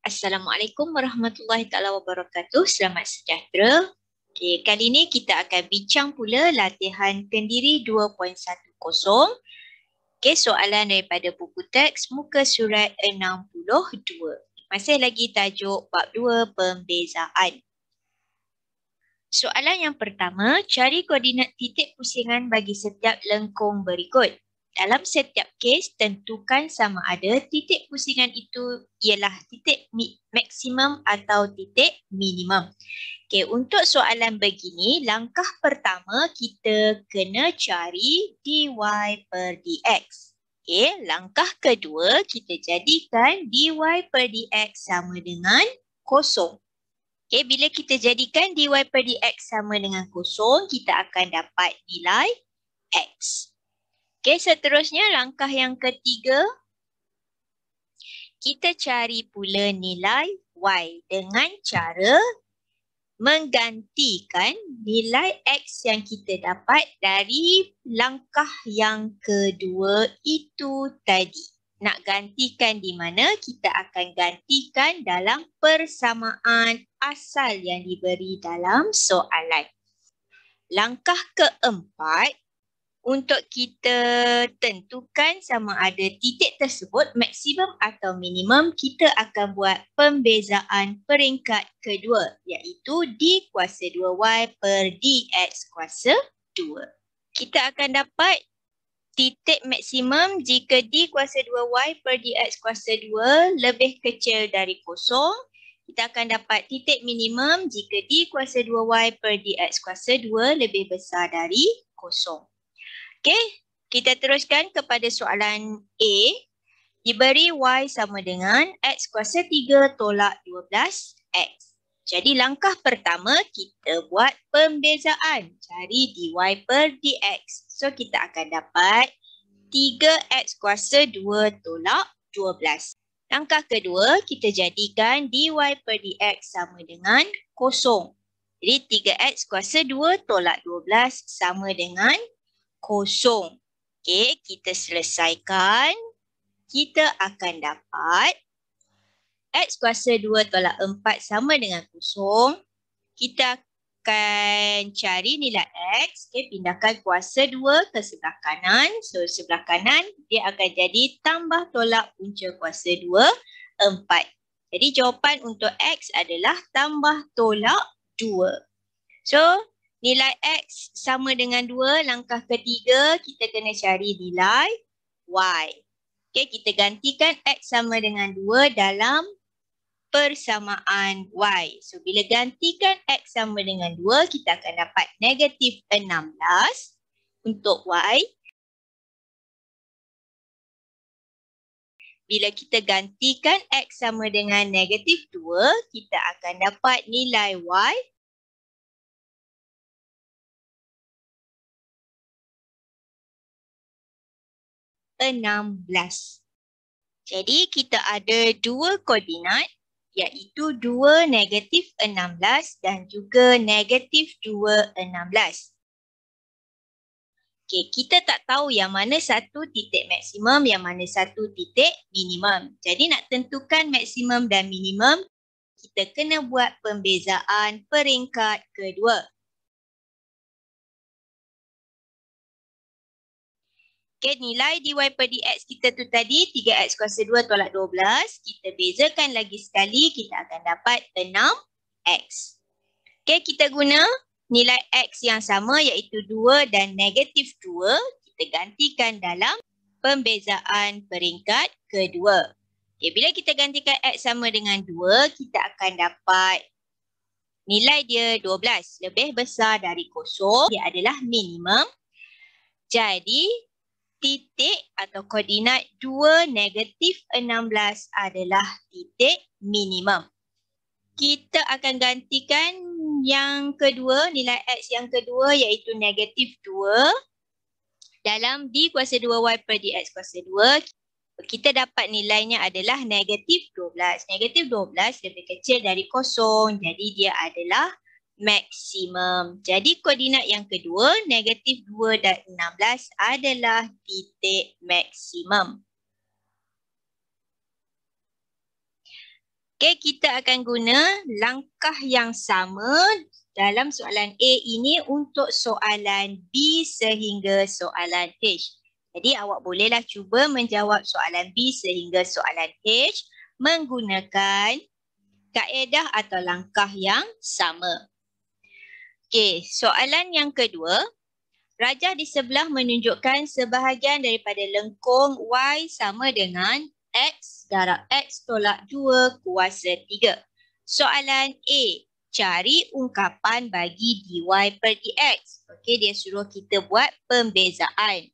Assalamualaikum warahmatullahi taala wabarakatuh. Selamat sejahtera. Okey, kali ini kita akan bincang pula latihan kendiri 2.10. Okey, soalan daripada buku teks muka surat 62. Masih lagi tajuk bab 2 pembezaan. Soalan yang pertama, cari koordinat titik pusingan bagi setiap lengkung berikut. Dalam setiap kes, tentukan sama ada titik pusingan itu ialah titik maksimum atau titik minimum. Okey, untuk soalan begini, langkah pertama kita kena cari dy per dx. Okey, langkah kedua kita jadikan dy per dx sama dengan kosong. Okay, bila kita jadikan dy per dx sama dengan kosong, kita akan dapat nilai x. Okay, seterusnya langkah yang ketiga, kita cari pula nilai y dengan cara menggantikan nilai x yang kita dapat dari langkah yang kedua itu tadi. Nak gantikan di mana? Kita akan gantikan dalam persamaan asal yang diberi dalam soalan. Langkah keempat, untuk kita tentukan sama ada titik tersebut maksimum atau minimum, kita akan buat pembezaan peringkat kedua, iaitu d kuasa 2y per dx kuasa 2. Kita akan dapat titik maksimum jika d kuasa 2y per dx kuasa 2 lebih kecil dari kosong. Kita akan dapat titik minimum jika d kuasa 2y per dx kuasa 2 lebih besar dari kosong. Okey, kita teruskan kepada soalan A. Diberi y sama dengan x kuasa 3 tolak 12x. Jadi langkah pertama kita buat pembezaan. Cari dy per dx. So kita akan dapat 3x kuasa 2 tolak 12. Langkah kedua kita jadikan dy per dx sama dengan kosong. Jadi 3x kuasa 2 tolak 12 sama dengan kosong. Okey, kita selesaikan. Kita akan dapat x kuasa 2 tolak 4 sama dengan kosong. Kita akan cari nilai x. Okey, pindahkan kuasa 2 ke sebelah kanan. So, sebelah kanan dia akan jadi tambah tolak punca kuasa 2, 4. Jadi, jawapan untuk x adalah tambah tolak 2. So, nilai x sama dengan 2. Langkah ketiga, kita kena cari nilai y. Okey, kita gantikan x sama dengan 2 dalam persamaan y. So, bila gantikan x sama dengan 2, kita akan dapat negatif 16 untuk y. Bila kita gantikan x sama dengan negatif 2, kita akan dapat nilai y 16. Jadi kita ada dua koordinat, iaitu 2 negatif 16 dan juga negatif 2, 16. Okey, kita tak tahu yang mana satu titik maksimum, yang mana satu titik minimum. Jadi nak tentukan maksimum dan minimum, kita kena buat pembezaan peringkat kedua. Okay, nilai dy per dx kita tu tadi 3x kuasa 2 tolak 12. Kita bezakan lagi sekali, kita akan dapat 6x. Okay, kita guna nilai x yang sama iaitu 2 dan negatif 2. Kita gantikan dalam pembezaan peringkat kedua. Okay, bila kita gantikan x sama dengan 2, kita akan dapat nilai dia 12. Lebih besar dari kosong. Dia adalah minimum. Jadi, titik atau koordinat 2 negatif 16 adalah titik minimum. Kita akan gantikan yang kedua, nilai x yang kedua iaitu negatif 2 dalam d kuasa 2y per dx kuasa 2. Kita dapat nilainya adalah negatif 12. Negatif 12 lebih kecil dari kosong, jadi dia adalah maksimum. Jadi koordinat yang kedua, negatif 2 dan 16 adalah titik maksimum. Okey, kita akan guna langkah yang sama dalam soalan A ini untuk soalan B sehingga soalan H. Jadi awak bolehlah cuba menjawab soalan B sehingga soalan H menggunakan kaedah atau langkah yang sama. Okey, soalan yang kedua. Rajah di sebelah menunjukkan sebahagian daripada lengkung Y sama dengan X darab X tolak 2 kuasa 3. Soalan A. Cari ungkapan bagi dy per dx. Okey, dia suruh kita buat pembezaan.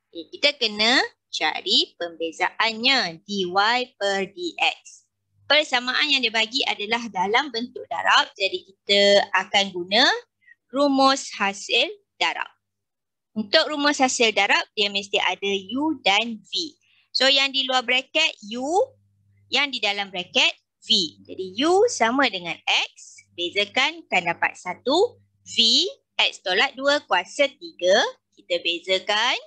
Kita kena cari pembezaannya dy per dx. Persamaan yang dia bagi adalah dalam bentuk darab. Jadi kita akan guna rumus hasil darab. Untuk rumus hasil darab, dia mesti ada U dan V. So, yang di luar bracket U, yang di dalam bracket V. Jadi, U sama dengan X. Bezakan, akan dapat 1. V, X tolak 2 kuasa 3. Kita bezakan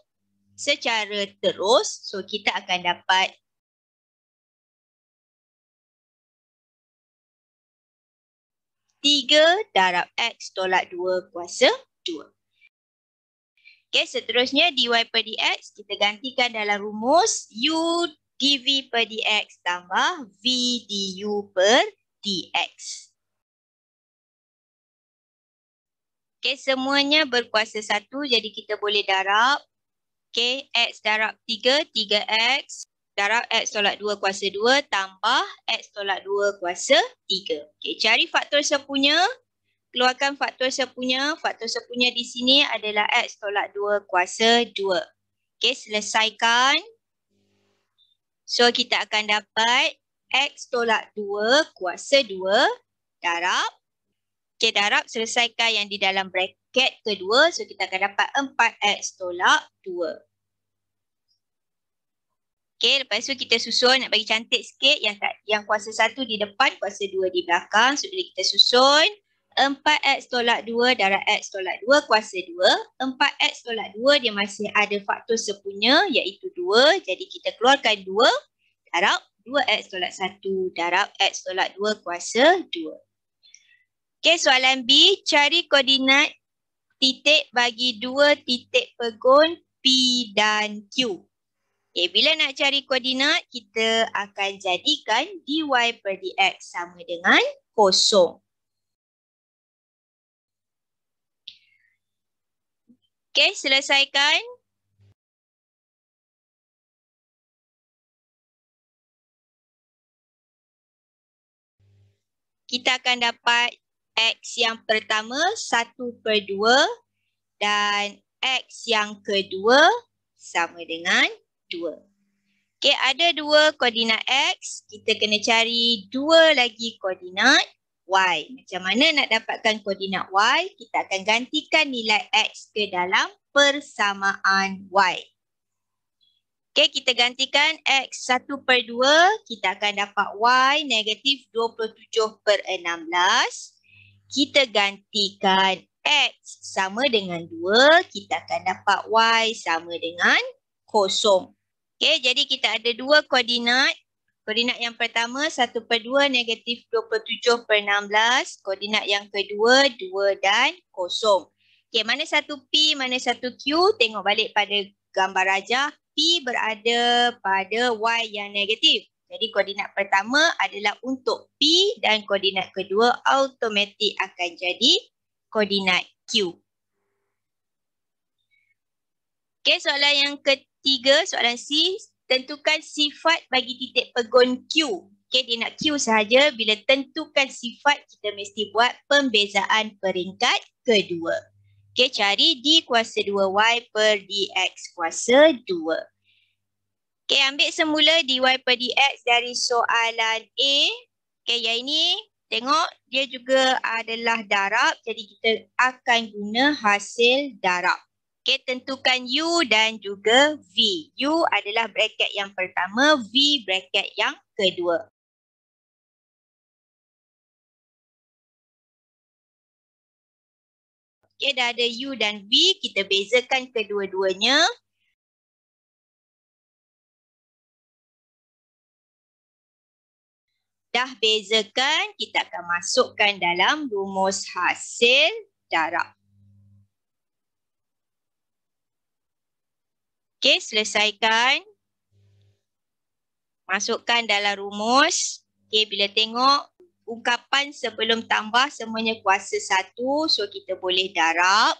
secara terus. So, kita akan dapat 3 darab X tolak 2 kuasa 2. Okey, seterusnya dy per dx kita gantikan dalam rumus u dv per dx tambah v du per dx. Okey, semuanya berkuasa 1 jadi kita boleh darab. Okey, x darab 3, 3x darab x tolak 2 kuasa 2 tambah x tolak 2 kuasa 3. Okey, cari faktor sepunya. Keluarkan faktor sepunya. Faktor sepunya di sini adalah X tolak 2 kuasa 2. Okey, selesaikan. So, kita akan dapat X tolak 2 kuasa 2 darab. Okey, darab selesaikan yang di dalam bracket kedua. So, kita akan dapat 4X tolak 2. Okey, lepas tu kita susun nak bagi cantik sikit. Yang kuasa 1 di depan, kuasa 2 di belakang. So, jadi kita susun. 4x tolak 2 darab x tolak 2 kuasa 2. 4x tolak 2 dia masih ada faktor sepunya iaitu 2. Jadi kita keluarkan 2 darab 2x tolak 1 darab x tolak 2 kuasa 2. Okey, soalan B. Cari koordinat titik bagi 2 titik pegun P dan Q. Okay, bila nak cari koordinat, kita akan jadikan dy per dx sama dengan 0. Okey, selesaikan. Kita akan dapat x yang pertama 1/2 dan x yang kedua sama dengan 2. Okey, ada 2 koordinat x. Kita kena cari 2 lagi koordinat y. Macam mana nak dapatkan koordinat y? Kita akan gantikan nilai x ke dalam persamaan y. Okey, kita gantikan x 1/2. Kita akan dapat y negatif 27/16. Kita gantikan x sama dengan 2. Kita akan dapat y sama dengan 0. Okey, jadi kita ada 2 koordinat. Koordinat yang pertama 1/2 negatif 27/16. Koordinat yang kedua 2 dan 0. Okey, mana satu P, mana satu Q? Tengok balik pada gambar rajah. P berada pada Y yang negatif. Jadi koordinat pertama adalah untuk P dan koordinat kedua automatik akan jadi koordinat Q. Okey, soalan yang ketiga, soalan C. Tentukan sifat bagi titik pegun Q. Okey, dia nak Q sahaja. Bila tentukan sifat, kita mesti buat pembezaan peringkat kedua. Okey, cari D kuasa 2Y per DX kuasa 2. Okey, ambil semula dy per dx dari soalan A. Okey, yang ini tengok dia juga adalah darab. Jadi kita akan guna hasil darab. Okey, tentukan U dan juga V. U adalah bracket yang pertama, V bracket yang kedua. Okey, dah ada U dan V. Kita bezakan kedua-duanya. Dah bezakan, kita akan masukkan dalam rumus hasil darab. Okey, selesaikan. Masukkan dalam rumus. Okey, bila tengok ungkapan sebelum tambah semuanya kuasa 1, so kita boleh darab.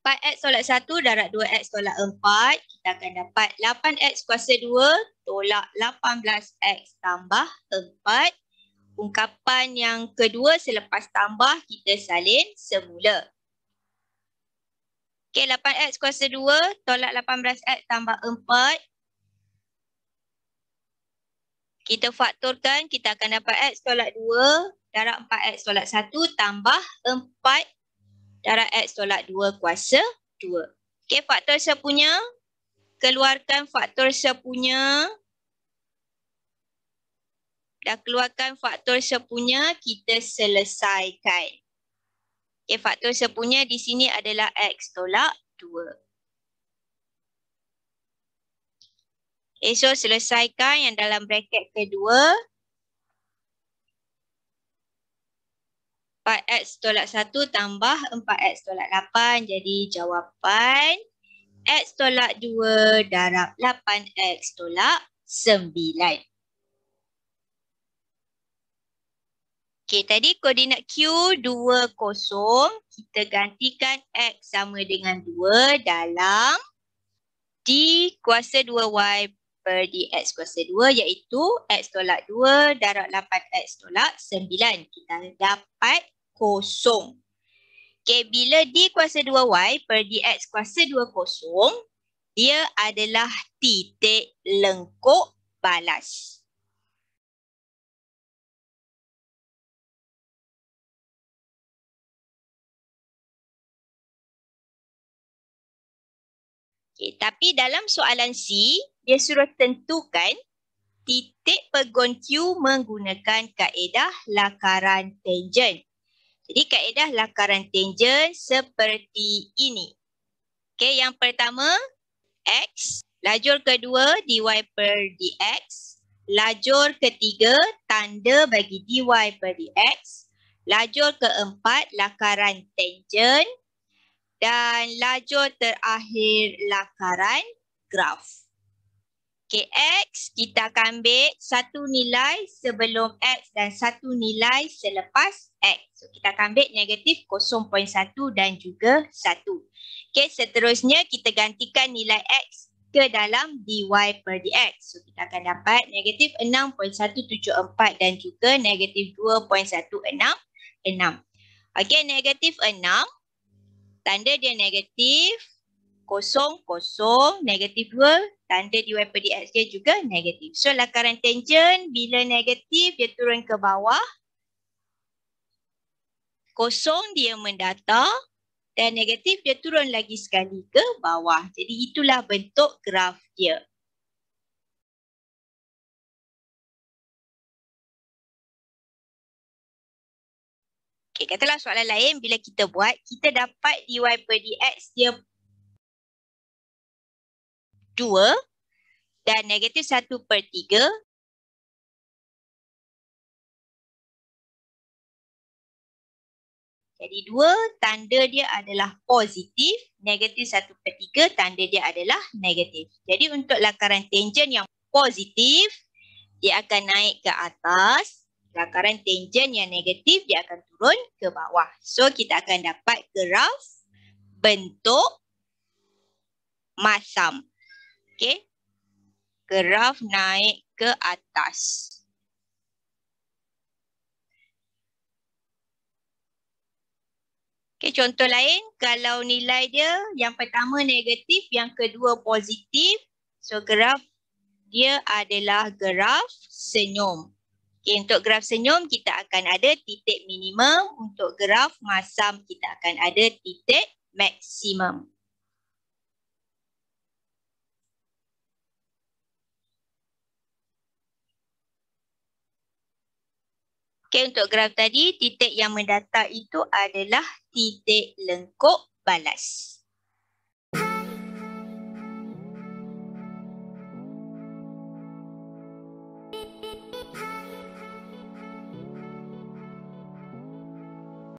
4x tolak 1 darab 2x tolak 4, kita akan dapat 8x kuasa 2 tolak 18x tambah 4. Ungkapan yang kedua selepas tambah kita salin semula. Okey, 8x kuasa 2 tolak 18x tambah 4. Kita faktorkan, kita akan dapat x tolak 2 darab 4x tolak 1 tambah 4 darab x tolak 2 kuasa 2. Okey, faktor sepunya. Keluarkan faktor sepunya. Dah keluarkan faktor sepunya, kita selesaikan. Okey, faktor sepunya di sini adalah x tolak 2. Okay, so selesaikan yang dalam bracket kedua. 4x tolak 1 tambah 4x tolak 8. Jadi jawapan x tolak 2 darab 8x tolak 9. Okey, tadi koordinat Q20. Kita gantikan x sama dengan 2 dalam D kuasa 2y per dx kuasa 2 iaitu x tolak 2 darab 8x tolak 9. Kita dapat kosong. Okay, bila D kuasa 2y per dx kuasa 2 kosong, dia adalah titik lengkuk balas. Okay, tapi dalam soalan C, dia suruh tentukan titik pegon Q menggunakan kaedah lakaran tangen. Jadi kaedah lakaran tangen seperti ini. Okey, yang pertama X, lajur kedua dy per dx, lajur ketiga tanda bagi dy per dx, lajur keempat lakaran tangen dan lajur terakhir lakaran graf. Okay, X kita akan ambil satu nilai sebelum X dan satu nilai selepas X. So, kita akan ambil negatif 0.1 dan juga 1. Okay, seterusnya kita gantikan nilai X ke dalam dy per dx. So, kita akan dapat negatif 6.174 dan juga negatif 2.166. Okay, negatif 6. Tanda dia negatif. 0, 0, negatif 2, tanda dy per dx dia juga negatif. So, lakaran tangen bila negatif dia turun ke bawah. 0 dia mendatar dan negatif dia turun lagi sekali ke bawah. Jadi, itulah bentuk graf dia. Okay, katalah soalan lain bila kita buat, kita dapat dy per dx dia 2 dan negatif 1/3. Jadi 2 tanda dia adalah positif, negatif 1/3 tanda dia adalah negatif. Jadi untuk lakaran tangen yang positif, dia akan naik ke atas. Lakaran tangen yang negatif, dia akan turun ke bawah. So kita akan dapat graf bentuk masam. Okay. Graf naik ke atas. Okay, contoh lain, kalau nilai dia yang pertama negatif, yang kedua positif. So, graf dia adalah graf senyum. Okay, untuk graf senyum, kita akan ada titik minimum. Untuk graf masam, kita akan ada titik maksimum. Okay, untuk graf tadi, titik yang mendatar itu adalah titik lengkuk balas.